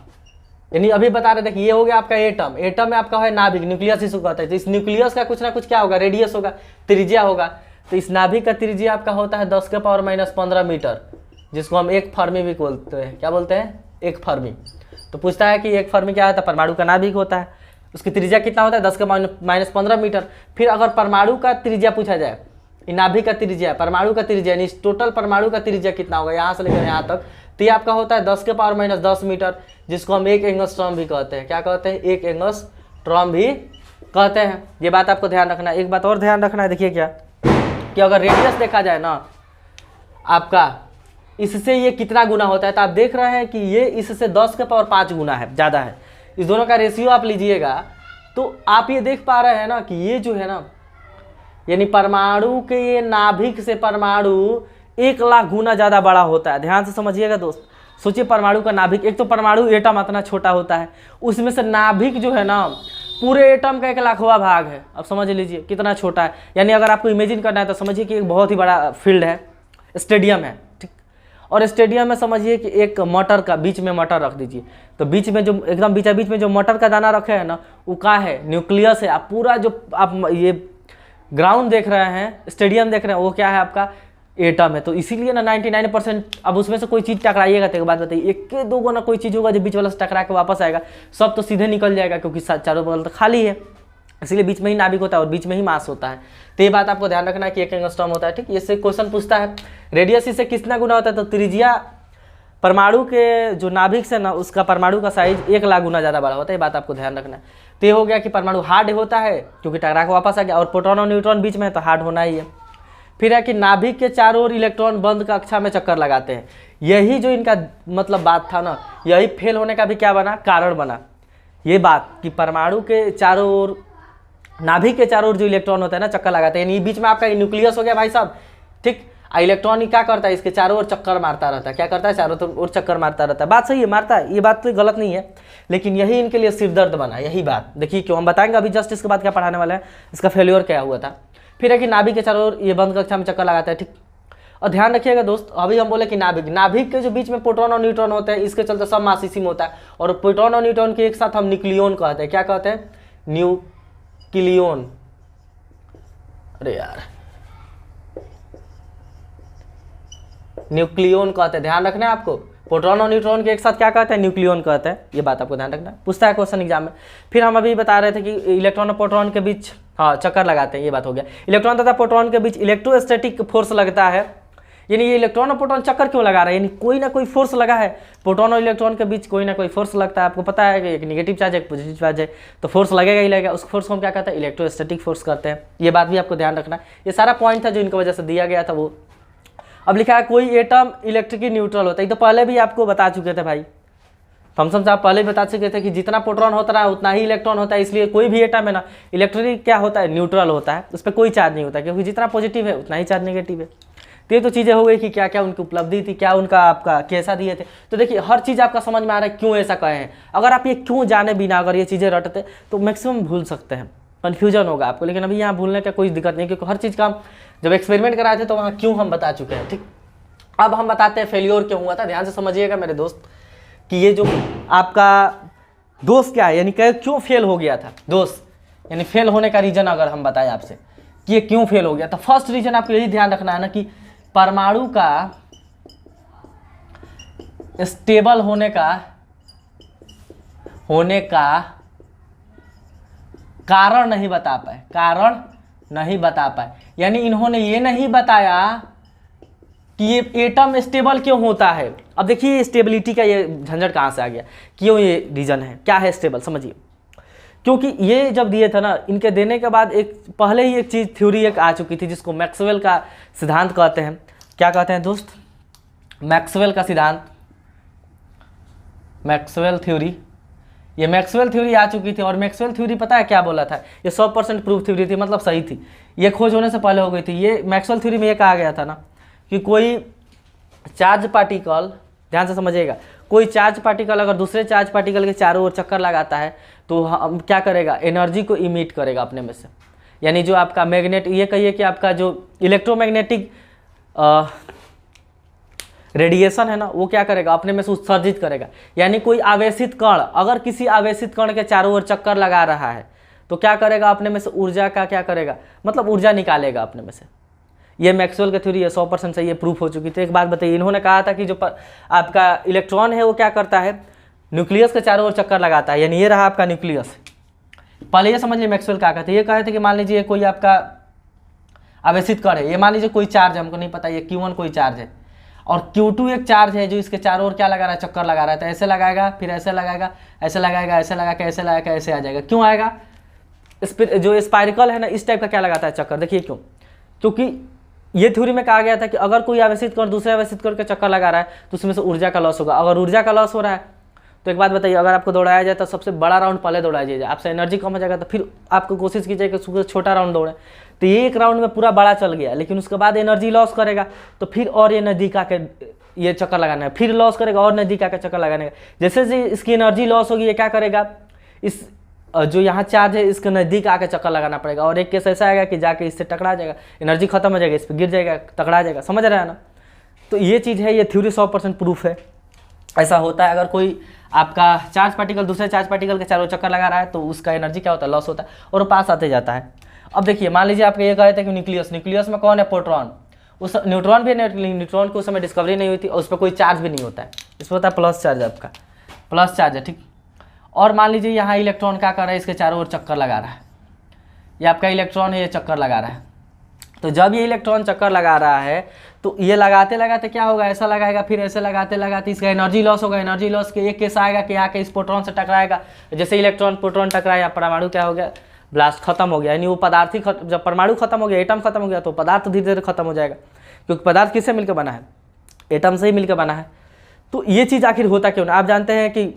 यानी अभी बता रहे थे कि ये हो गया आपका एटम, एटम में आपका है नाभिक, न्यूक्लियस इसको कहते हैं। तो इस न्यूक्लियस का कुछ ना कुछ क्या होगा, रेडियस होगा, त्रिज्या होगा। तो इस नाभिक का त्रिज्या आपका होता है 10⁻⁻15 मीटर, जिसको हम एक फर्मी भी बोलते हैं। क्या बोलते हैं, एक फर्मी। तो पूछता है कि एक फर्मी क्या होता है, परमाणु का नाभिक होता है, उसकी त्रिज्या कितना होता है, 10⁻⁻15 मीटर। फिर अगर परमाणु का त्रिज्या पूछा जाए, नाभिक का त्रिज्या, परमाणु का त्रिज्या, यानी टोटल परमाणु का त्रिज्या कितना होगा यहाँ से लेकर यहाँ तक, तो ये आपका होता है 10⁻⁻10 मीटर, जिसको हम एक एंगस्ट्रॉम भी कहते हैं। क्या कहते हैं, एक एंगस्ट्रॉम भी कहते हैं। ये बात आपको ध्यान रखना है। एक बात और ध्यान रखना है, देखिए क्या कि अगर रेडियस देखा जाए ना आपका, इससे ये कितना गुना होता है, तो आप देख रहे हैं कि ये इससे 10⁵ गुना है, ज़्यादा है। इस दोनों का रेशियो आप लीजिएगा तो आप ये देख पा रहे हैं ना कि ये जो है ना, यानी परमाणु के ये नाभिक से परमाणु 1,00,000 गुना ज़्यादा बड़ा होता है। ध्यान से समझिएगा दोस्त। सोचिए परमाणु का नाभिक, एक तो परमाणु एटम इतना छोटा होता है, उसमें से नाभिक जो है ना पूरे एटम का 1,00,000वां भाग है। अब समझ लीजिए कितना छोटा है। यानी अगर आपको इमेजिन करना है तो समझिए कि एक बहुत ही बड़ा फील्ड है, स्टेडियम है, ठीक। और स्टेडियम में समझिए कि एक मटर का बीच में मटर रख दीजिए, तो बीच में जो एकदम बीच में जो मटर का दाना रखे है ना, वो क्या है, न्यूक्लियस है। आप पूरा जो आप ये ग्राउंड देख रहे हैं, स्टेडियम देख रहे हैं, वो क्या है, आपका एटम है। तो इसीलिए ना 99%, अब उसमें से कोई चीज़ टकराइएगा तो एक बात बताइए, एक के दो को ना कोई चीज़ होगा जो बीच वाला से टकरा के वापस आएगा, सब तो सीधे निकल जाएगा, क्योंकि चारों बगल तो खाली है। इसलिए बीच में ही नाभिक होता है और बीच में ही मास होता है। तो ये बात आपको ध्यान रखना है कि 1 एंगस्ट्रॉम होता है, ठीक। इससे क्वेश्चन पूछता है रेडियस इससे कितना गुना होता है, तो त्रिज्या परमाणु के जो नाभिक से ना उसका परमाणु का साइज 1 लाख गुना ज़्यादा बड़ा होता है। ये बात आपको ध्यान रखना है। तो ये हो गया कि परमाणु हार्ड होता है क्योंकि टकरा के वापस आ गया, और प्रोटॉन और न्यूट्रॉन बीच में है तो हार्ड होना ही है। फिर है कि नाभिक के चारों ओर इलेक्ट्रॉन बंद कक्षा में चक्कर लगाते हैं। यही जो इनका मतलब बात था ना, यही फेल होने का भी क्या बना, कारण बना। ये बात कि परमाणु के चारों ओर, नाभिक के चारों ओर जो इलेक्ट्रॉन होता है ना चक्कर लगाते हैं, यानी बीच में आपका न्यूक्लियस हो गया भाई साहब, ठीक। इलेक्ट्रॉन ही क्या करता है, इसके चारों ओर चक्कर मारता रहता है। क्या करता है, चारों ओर चक्कर मारता रहता है। बात सही है, मारता है, ये बात तो गलत नहीं है, लेकिन यही इनके लिए सिरदर्द बना। यही बात देखिए क्यों, हम बताएंगे अभी जस्ट इसके बाद क्या पढ़ाने वाला है, इसका फेल्योर क्या हुआ था। फिर है कि नाभिक के चारों ओर ये बंद कक्षा में चक्कर लगाता है, ठीक। और ध्यान रखिएगा दोस्त, अभी हम बोले कि नाभिक के जो बीच में प्रोटॉन और न्यूट्रॉन होते हैं, इसके चलते सब मास इसी में होता है। और प्रोटॉन और न्यूट्रॉन के एक साथ हम न्यूक्लियन कहते हैं। क्या कहते हैं, न्यूक्लियन। अरे यार, न्यूक्लियन कहते हैं, ध्यान रखना है आपको। प्रोटॉन और न्यूट्रॉन के एक साथ क्या कहते हैं, न्यूक्लियन कहते हैं। ये बात आपको ध्यान रखना है, पूछता है क्वेश्चन एग्जाम में। फिर हम अभी बता रहे थे कि इलेक्ट्रॉन और प्रोटॉन के बीच हाँ चक्कर लगाते हैं, ये बात हो गया। इलेक्ट्रॉन तथा प्रोटॉन के बीच इलेक्ट्रोस्टैटिक फोर्स लगता है, यानी ये इलेक्ट्रॉन और प्रोटॉन चक्कर क्यों लगा रहे हैं, यानी कोई ना कोई फोर्स लगा है। प्रोटॉन और इलेक्ट्रॉन के बीच कोई ना कोई फोर्स लगता है। आपको पता है कि एक नेगेटिव चार्ज है, एक पॉजिटिव चार्ज है, तो फोर्स लगेगा ही लगेगा। उस फोर्स को हम क्या कहते हैं, इलेक्ट्रोस्टैटिक फोर्स करते हैं। ये बात भी आपको ध्यान रखना है। ये सारा पॉइंट था जो इनकी वजह से दिया गया था वो। अब लिखा है कोई एटम इलेक्ट्रिकली न्यूट्रल होता है, तो पहले भी आपको बता चुके थे भाई, थॉमसन साहब पहले बता चुके थे कि जितना प्रोटॉन होता है उतना ही इलेक्ट्रॉन होता है। इसलिए कोई भी एटम है ना इलेक्ट्रिक क्या होता है, न्यूट्रल होता है, उस पर कोई चार्ज नहीं होता, क्योंकि जितना पॉजिटिव है उतना ही चार्ज नेगेटिव है। तो ये तो चीज़ें हो गई कि क्या क्या उनकी उपलब्धि थी, क्या उनका आपका कैसा दिए थे। तो देखिए हर चीज़ आपका समझ में आ रहा है क्यों ऐसा कहे हैं। अगर आप ये क्यों जाने बिना अगर ये चीज़ें रटते तो मैक्सिमम भूल सकते हैं, कन्फ्यूजन होगा आपको। लेकिन अभी यहाँ भूलने का कोई दिक्कत नहीं, क्योंकि हर चीज़ का हम जब एक्सपेरिमेंट कराए थे तो वहाँ क्यों हम बता चुके हैं, ठीक। अब हम बताते हैं फेल्योर क्यों हुआ था। ध्यान से समझिएगा मेरे दोस्त कि ये जो आपका दोस्त क्या है, यानी क्यों फेल हो गया था दोस्त, यानी फेल होने का रीजन अगर हम बताएं आपसे कि ये क्यों फेल हो गया, तो फर्स्ट रीजन आपको यही ध्यान रखना है ना कि परमाणु का स्टेबल होने का कारण नहीं बता पाए, यानी इन्होंने ये नहीं बताया कि ये एटम स्टेबल क्यों होता है। अब देखिए स्टेबिलिटी का ये झंझट कहाँ से आ गया, क्यों ये रीजन है, क्या है स्टेबल, समझिए। क्योंकि ये जब दिए थे ना, इनके देने के बाद एक पहले ही एक चीज़ थ्योरी एक आ चुकी थी जिसको मैक्सवेल का सिद्धांत कहते हैं। क्या कहते हैं दोस्त, मैक्सवेल का सिद्धांत, मैक्सवेल थ्योरी। ये मैक्सवेल थ्योरी आ चुकी थी, और मैक्सवेल थ्योरी पता है क्या बोला था, ये 100% प्रूफ थ्योरी थी, मतलब सही थी, ये खोज होने से पहले हो गई थी। ये मैक्सवेल थ्योरी में ये कहा गया था ना कि कोई चार्ज पार्टिकल, ध्यान से समझिएगा, कोई चार्ज पार्टिकल अगर दूसरे चार्ज पार्टिकल के चारों ओर चक्कर लगाता है तो हम क्या करेगा, एनर्जी को इमिट करेगा अपने में से। यानी जो आपका मैग्नेट, ये कहिए कि आपका जो इलेक्ट्रोमैग्नेटिक रेडिएशन है ना, वो क्या करेगा, अपने में से उत्सर्जित करेगा। यानी कोई आवेशित कण अगर किसी आवेशित कण के चारों ओर चक्कर लगा रहा है तो क्या करेगा, अपने में से ऊर्जा का क्या करेगा, मतलब ऊर्जा निकालेगा अपने में से। ये मैक्सवेल की थ्योरी है, 100% सही है, प्रूफ हो चुकी थी। एक बात बताइए, इन्होंने कहा था कि जो आपका इलेक्ट्रॉन है वो क्या करता है, न्यूक्लियस के चारों ओर चक्कर लगाता है। यानी ये रहा आपका न्यूक्लियस। पहले ये समझ लीजिए मैक्सवेल क्या कहते हैं, ये कहे थे कि मान लीजिए कोई आपका आवेशित कण है, ये मान लीजिए कोई चार्ज है, हमको नहीं पता ये Q1 कोई चार्ज है, और Q2 एक चार्ज है जो इसके चारों ओर क्या लगा रहा है, चक्कर लगा रहा है। तो ऐसे लगाएगा, फिर ऐसे लगाएगा, ऐसे लगाएगा, ऐसे लगा के ऐसे लगा के ऐसे आ जाएगा। क्यों आएगा, जो स्पाइरिकल है ना इस टाइप का क्या लगाता है चक्कर। देखिए क्यों, क्योंकि ये थ्योरी में कहा गया था कि अगर कोई आवेशित कण दूसरे आवेशित कण के चक्कर लगा रहा है तो उसमें से ऊर्जा का लॉस होगा। अगर ऊर्जा का लॉस हो रहा है तो एक बात बताइए, अगर आपको दौड़ाया जाए तो सबसे बड़ा राउंड पहले दौड़ाया जाए, आपसे एनर्जी कम हो जाएगा, तो फिर आपको कोशिश कीजिए कि छोटा राउंड दौड़े। तो ये एक राउंड में पूरा बड़ा चल गया, लेकिन उसके बाद एनर्जी लॉस करेगा, तो फिर और ये नज़दीक आके ये चक्कर लगाना है, फिर लॉस करेगा और नज़दीक आके चक्कर लगाने का। जैसे जैसे इसकी एनर्जी लॉस होगी, ये क्या करेगा, इस जो यहाँ चार्ज है इसके नज़दीक आके चक्कर लगाना पड़ेगा, और एक केस ऐसा आएगा कि जाके इससे टकरा जाएगा, एनर्जी खत्म हो जाएगा, इस पर गिर जाएगा, टकरा जाएगा। समझ रहे हैं ना। तो ये चीज़ है, ये थ्योरी 100% प्रूफ है, ऐसा होता है। अगर कोई आपका चार्ज पार्टिकल दूसरे चार्ज पार्टिकल के चारों चक्कर लगा रहा है तो उसका एनर्जी क्या होता है, लॉस होता है, और वो पास आते जाता है। अब देखिए मान लीजिए आपके ये कहे थे कि न्यूक्लियस में कौन है, प्रोटॉन, उस न्यूट्रॉन भी है, न्यूट्रॉन की उस समय डिस्कवरी नहीं हुई थी, और उस पर कोई चार्ज भी नहीं होता है, इस पर होता है प्लस चार्ज, आपका प्लस चार्ज है, ठीक। और मान लीजिए यहाँ इलेक्ट्रॉन क्या कर रहा है, इसके चारों ओर चक्कर लगा रहा है, ये आपका इलेक्ट्रॉन है, ये चक्कर लगा रहा है। तो जब ये इलेक्ट्रॉन चक्कर लगा रहा है तो ये लगाते लगाते क्या होगा, ऐसा लगाएगा, फिर ऐसे लगाते लगाते इसका एनर्जी लॉस होगा। एनर्जी लॉस के एक केस आएगा कि आके इस प्रोटॉन से टकराएगा। जैसे इलेक्ट्रॉन प्रोटॉन टकराया, परमाणु क्या हो गया, ब्लास्ट खत्म हो गया। यानी वो पदार्थ ही जब परमाणु खत्म हो गया, एटम खत्म हो गया, तो पदार्थ धीरे धीरे खत्म हो जाएगा, क्योंकि पदार्थ किससे मिलकर बना है, एटम से ही मिलकर बना है। तो ये चीज़ आखिर होता क्यों ना, आप जानते हैं कि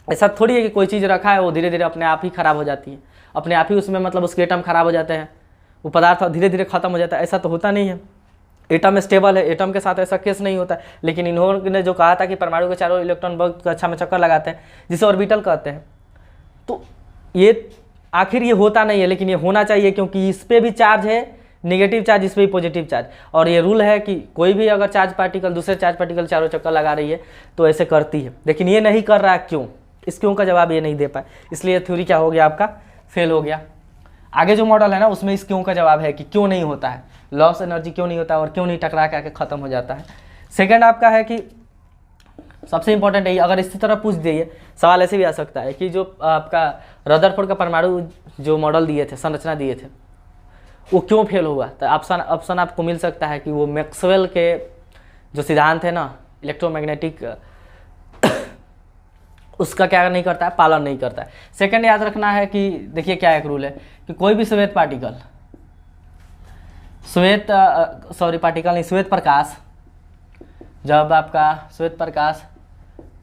ऐसा थोड़ी है कि कोई चीज़ रखा है वो धीरे धीरे अपने आप ही खराब हो जाती है, अपने आप ही उसमें मतलब उसके एटम खराब हो जाते हैं, वो पदार्थ धीरे धीरे खत्म हो जाता है। ऐसा तो होता नहीं है, एटम स्टेबल है, एटम के साथ ऐसा केस नहीं होता। लेकिन इन्होंने जो कहा था कि परमाणु के चारों इलेक्ट्रॉन बहुत अच्छा में चक्कर लगाते हैं, जिसे ऑर्बिटल कहते हैं, तो ये आखिर ये होता नहीं है, लेकिन ये होना चाहिए, क्योंकि इस पर भी चार्ज है नेगेटिव चार्ज, इस पर भी पॉजिटिव चार्ज। और ये रूल है कि कोई भी अगर चार्ज पार्टिकल दूसरे चार्ज पार्टिकल चारों चक्कर लगा रही है तो ऐसे करती है। लेकिन ये नहीं कर रहा है, क्यों? इस क्यों का जवाब ये नहीं दे पाए, इसलिए थ्योरी क्या हो गया, आपका फेल हो गया। आगे जो मॉडल है ना, उसमें इस क्यों का जवाब है कि क्यों नहीं होता है, लॉस एनर्जी क्यों नहीं होता है और क्यों नहीं टकरा के आके खत्म हो जाता है। सेकंड आपका है कि सबसे इंपॉर्टेंट है, अगर इसी तरह पूछ दिए सवाल ऐसे भी आ सकता है कि जो आपका रदरफोर्ड का परमाणु जो मॉडल दिए थे, संरचना दिए थे, वो क्यों फेल हुआ। तो ऑप्शन आपको मिल सकता है कि वो मैक्सवेल के जो सिद्धांत है ना इलेक्ट्रोमैग्नेटिक, उसका क्या नहीं करता है, पालन नहीं करता है। सेकंड याद रखना है कि देखिए क्या एक रूल है कि कोई भी श्वेत पार्टिकल, श्वेत प्रकाश, जब आपका श्वेत प्रकाश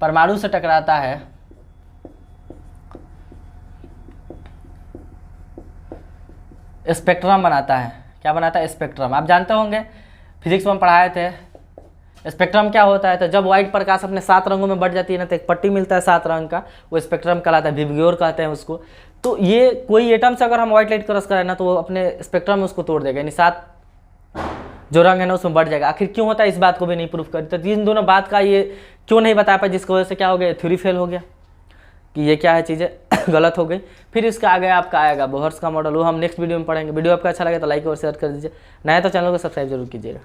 परमाणु से टकराता है स्पेक्ट्रम बनाता है। क्या बनाता है, स्पेक्ट्रम। आप जानते होंगे फिजिक्स में हम पढ़ाए थे, स्पेक्ट्रम क्या होता है। तो जब व्हाइट प्रकाश अपने 7 रंगों में बढ़ जाती है ना, तो एक पट्टी मिलता है 7 रंग का, वो स्पेक्ट्रम कहलाता है, विबग्योर कहते हैं उसको। तो ये कोई एटम से अगर हम व्हाइट लाइट क्रॉस करें ना, तो वो अपने स्पेक्ट्रम में उसको तोड़ देगा, यानी 7 जो रंग है ना उसमें बढ़ जाएगा। आखिर क्यों होता है, इस बात को भी नहीं प्रूफ करी। तो इन दोनों बात का ये क्यों नहीं बता पाया, जिसकी वजह से क्या हो गया, थ्योरी फेल हो गया कि ये क्या है, चीज़ें गलत हो गई। फिर इसका आगे आपका आएगा बोहर्स का मॉडल, वो हम नेक्स्ट वीडियो में पढ़ेंगे। वीडियो आपका अच्छा लगे तो लाइक और शेयर कर दीजिए, नया तो चैनल को सब्सक्राइब जरूर कीजिएगा।